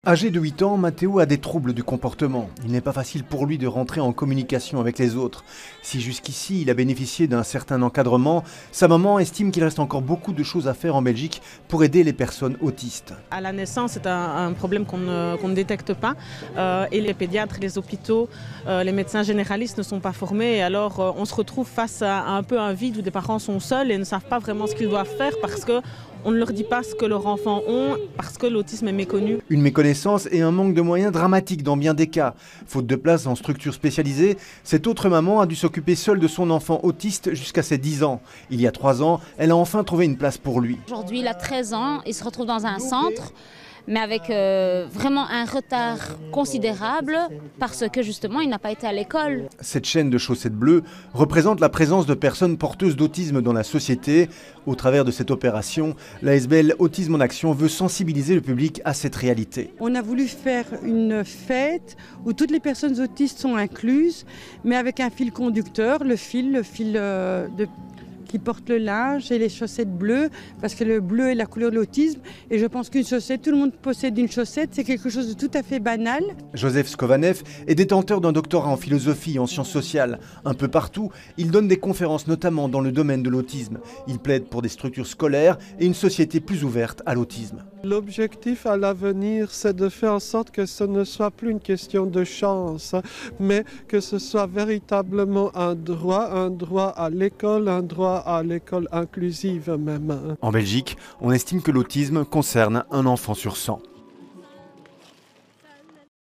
Âgé de 8 ans, Matteo a des troubles du comportement. Il n'est pas facile pour lui de rentrer en communication avec les autres. Si jusqu'ici il a bénéficié d'un certain encadrement, sa maman estime qu'il reste encore beaucoup de choses à faire en Belgique pour aider les personnes autistes. À la naissance, c'est un problème qu'on ne détecte pas et les pédiatres, les hôpitaux, les médecins généralistes ne sont pas formés. Et alors on se retrouve face à un peu un vide où des parents sont seuls et ne savent pas vraiment ce qu'ils doivent faire parce qu'on ne leur dit pas ce que leurs enfants ont, parce que l'autisme est méconnu. Une méconnaissance et un manque de moyens dramatiques dans bien des cas. Faute de place en structure spécialisée, cette autre maman a dû s'occuper seule de son enfant autiste jusqu'à ses 10 ans. Il y a 3 ans, elle a enfin trouvé une place pour lui. Aujourd'hui, il a 13 ans, il se retrouve dans un centre, mais avec vraiment un retard considérable parce que justement, il n'a pas été à l'école. Cette chaîne de chaussettes bleues représente la présence de personnes porteuses d'autisme dans la société. Au travers de cette opération, l'ASBL Autisme en Action veut sensibiliser le public à cette réalité. On a voulu faire une fête où toutes les personnes autistes sont incluses, mais avec un fil conducteur, le fil qui porte le linge et les chaussettes bleues, parce que le bleu est la couleur de l'autisme. Et je pense qu'une chaussette, tout le monde possède une chaussette, c'est quelque chose de tout à fait banal. Joseph Skovanev est détenteur d'un doctorat en philosophie et en sciences sociales. Un peu partout, il donne des conférences, notamment dans le domaine de l'autisme. Il plaide pour des structures scolaires et une société plus ouverte à l'autisme. L'objectif à l'avenir, c'est de faire en sorte que ce ne soit plus une question de chance, mais que ce soit véritablement un droit à l'école inclusive même. En Belgique, on estime que l'autisme concerne un enfant sur 100.